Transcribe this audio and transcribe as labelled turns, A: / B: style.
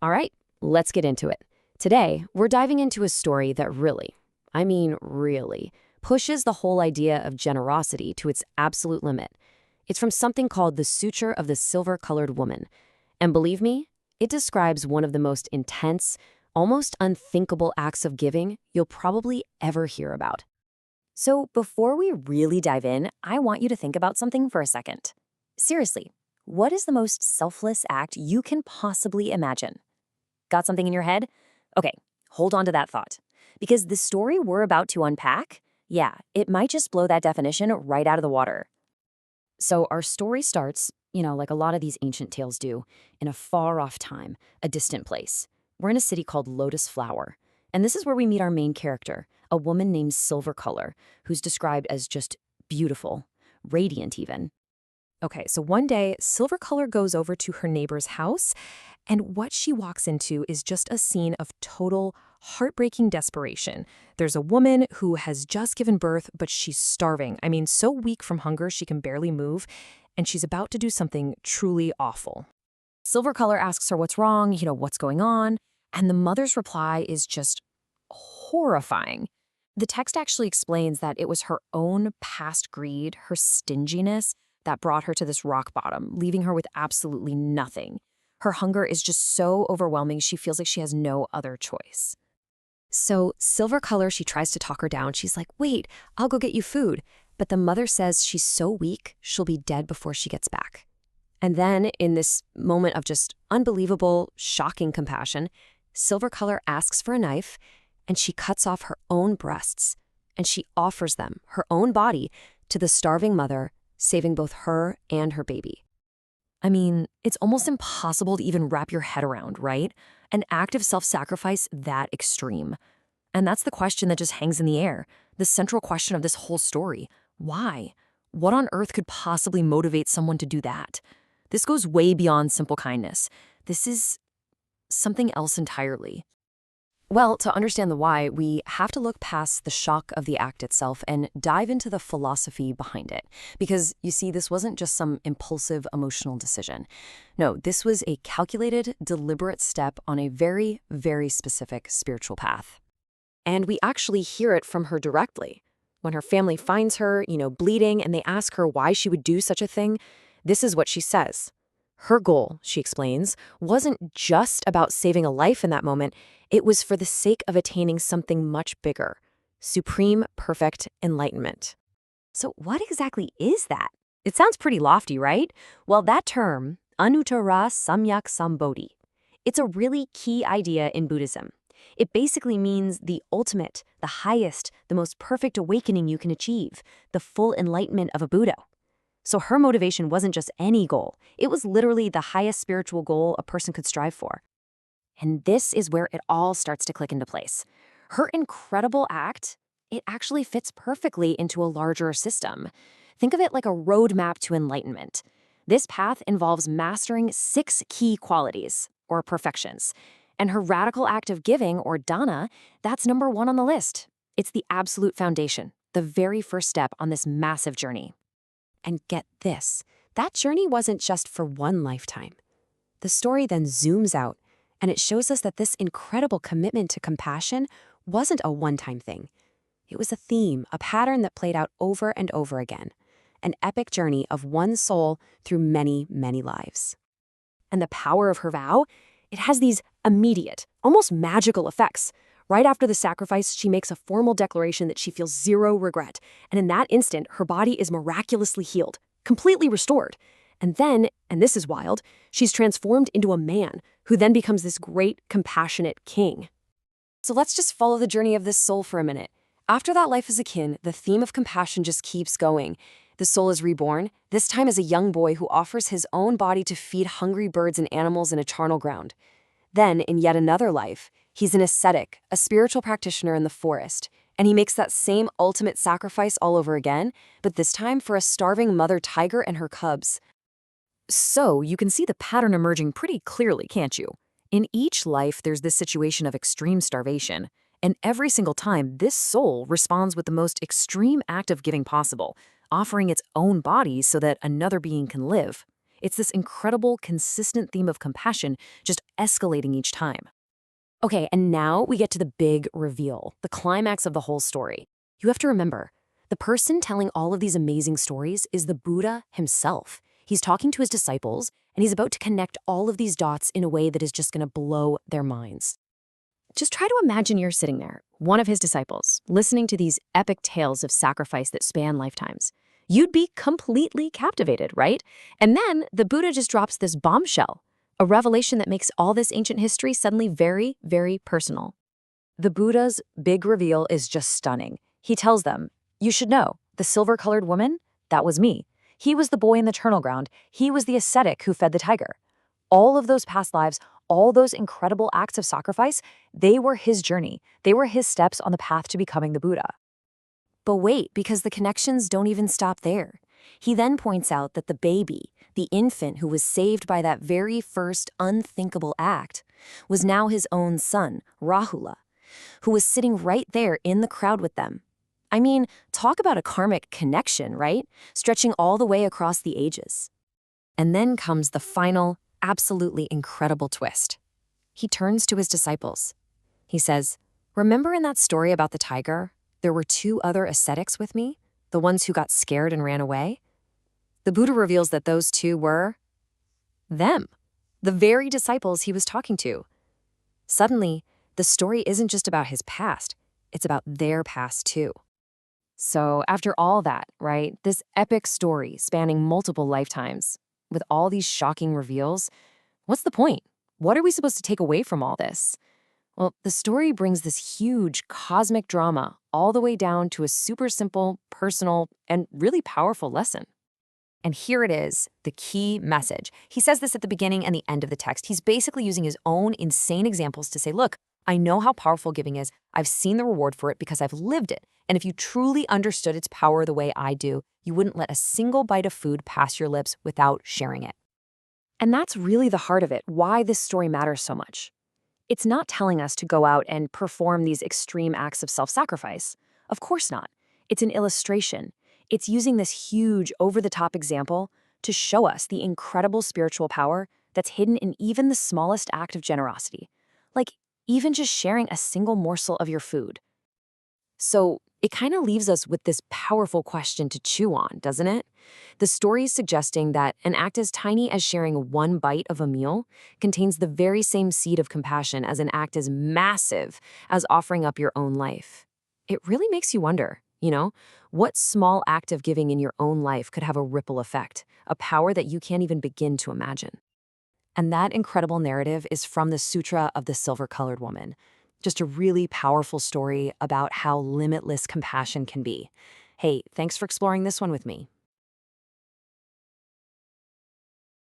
A: All right, let's get into it. Today, we're diving into a story that really, pushes the whole idea of generosity to its absolute limit. It's from something called the Sutra of the Silver-Colored Woman. And believe me, it describes one of the most intense, almost unthinkable acts of giving you'll probably ever hear about.
B: So, before we really dive in, I want you to think about something for a second. Seriously, what is the most selfless act you can possibly imagine? Got something in your head? Okay, hold on to that thought. Because the story we're about to unpack, yeah, it might just blow that definition right out of the water.
A: So our story starts, like a lot of these ancient tales do, in a far-off time, a distant place. We're in a city called Lotus Flower, and this is where we meet our main character, a woman named Silver Color, who's described as just beautiful, radiant even.
C: Okay, so one day, Silver Color goes over to her neighbor's house, and what she walks into is just a scene of total, heartbreaking desperation. There's a woman who has just given birth, but she's starving. I mean, so weak from hunger she can barely move, and she's about to do something truly awful. Silver Color asks her what's wrong, what's going on, and the mother's reply is just horrifying. The text actually explains that it was her own past greed, her stinginess, that brought her to this rock bottom, leaving her with absolutely nothing. Her hunger is just so overwhelming, she feels like she has no other choice. So Silver Color, she tries to talk her down. She's like, wait, I'll go get you food. But the mother says she's so weak, she'll be dead before she gets back. And then, in this moment of just unbelievable, shocking compassion, Silver Color asks for a knife, and she cuts off her own breasts, and she offers them, her own body, to the starving mother, saving both her and her baby. I mean, it's almost impossible to even wrap your head around, right? An act of self-sacrifice that extreme. And that's the question that just hangs in the air, the central question of this whole story. Why? What on earth could possibly motivate someone to do that? This goes way beyond simple kindness. This is something else entirely. Well, to understand the why, we have to look past the shock of the act itself and dive into the philosophy behind it. Because, you see, this wasn't just some impulsive emotional decision. No, this was a calculated, deliberate step on a very, very specific spiritual path. And we actually hear it from her directly. When her family finds her, bleeding, and they ask her why she would do such a thing, this is what she says. Her goal, she explains, wasn't just about saving a life in that moment. It was for the sake of attaining something much bigger, supreme, perfect enlightenment. So what exactly is that? It sounds pretty lofty, right? Well, that term, anuttara samyak sambodhi, it's a really key idea in Buddhism. It basically means the ultimate, the highest, the most perfect awakening you can achieve, the full enlightenment of a Buddha. So her motivation wasn't just any goal. It was literally the highest spiritual goal a person could strive for. And this is where it all starts to click into place. Her incredible act, it actually fits perfectly into a larger system. Think of it like a roadmap to enlightenment. This path involves mastering 6 key qualities, or perfections. And her radical act of giving, or dana, that's number 1 on the list. It's the absolute foundation, the very first step on this massive journey. And get this, that journey wasn't just for one lifetime. The story then zooms out, and it shows us that this incredible commitment to compassion wasn't a one-time thing. It was a theme, a pattern that played out over and over again, an epic journey of one soul through many, many lives. And the power of her vow, it has these immediate, almost magical effects. Right after the sacrifice, she makes a formal declaration that she feels zero regret, and in that instant, her body is miraculously healed, completely restored. And then, and this is wild, she's transformed into a man who then becomes this great, compassionate king. So let's just follow the journey of this soul for a minute. After that life as a kin, the theme of compassion just keeps going. The soul is reborn, this time as a young boy who offers his own body to feed hungry birds and animals in a charnel ground. Then, in yet another life, he's an ascetic, a spiritual practitioner in the forest, and he makes that same ultimate sacrifice all over again, but this time for a starving mother tiger and her cubs. So, you can see the pattern emerging pretty clearly, can't you? In each life, there's this situation of extreme starvation, and every single time, this soul responds with the most extreme act of giving possible, offering its own body so that another being can live. It's this incredible, consistent theme of compassion, just escalating each time.
A: Okay, and now we get to the big reveal, the climax of the whole story. You have to remember, the person telling all of these amazing stories is the Buddha himself. He's talking to his disciples, and he's about to connect all of these dots in a way that is just going to blow their minds.
C: Just try to imagine you're sitting there, one of his disciples, listening to these epic tales of sacrifice that span lifetimes. You'd be completely captivated, right? And then the Buddha just drops this bombshell, a revelation that makes all this ancient history suddenly very, very personal.
B: The Buddha's big reveal is just stunning. He tells them, "You should know, the silver-colored woman, that was me. He was the boy in the charnel ground. He was the ascetic who fed the tiger. All of those past lives, all those incredible acts of sacrifice, they were his journey. They were his steps on the path to becoming the Buddha."
A: But wait, because the connections don't even stop there. He then points out that the baby, the infant who was saved by that very first unthinkable act, was now his own son, Rahula, who was sitting right there in the crowd with them. I mean, talk about a karmic connection, right? Stretching all the way across the ages.
C: And then comes the final, absolutely incredible twist. He turns to his disciples. He says, "Remember in that story about the tiger, there were 2 other ascetics with me, the ones who got scared and ran away?" The Buddha reveals that those 2 were them, the very disciples he was talking to. Suddenly, the story isn't just about his past, it's about their past too. So after all that, right, this epic story spanning multiple lifetimes, with all these shocking reveals, what's the point? What are we supposed to take away from all this? Well, the story brings this huge cosmic drama all the way down to a super simple, personal, and really powerful lesson. And here it is, the key message. He says this at the beginning and the end of the text. He's basically using his own insane examples to say, look, I know how powerful giving is. I've seen the reward for it because I've lived it. And if you truly understood its power the way I do, you wouldn't let a single bite of food pass your lips without sharing it.
B: And that's really the heart of it, why this story matters so much. It's not telling us to go out and perform these extreme acts of self-sacrifice. Of course not. It's an illustration. It's using this huge, over-the-top example to show us the incredible spiritual power that's hidden in even the smallest act of generosity, like even just sharing a single morsel of your food. So it kind of leaves us with this powerful question to chew on, doesn't it? The story is suggesting that an act as tiny as sharing one bite of a meal contains the very same seed of compassion as an act as massive as offering up your own life. It really makes you wonder, what small act of giving in your own life could have a ripple effect, a power that you can't even begin to imagine. And that incredible narrative is from the Sūtra of the Silver-Colored Woman. Just a really powerful story about how limitless compassion can be. Hey, thanks for exploring this one with me.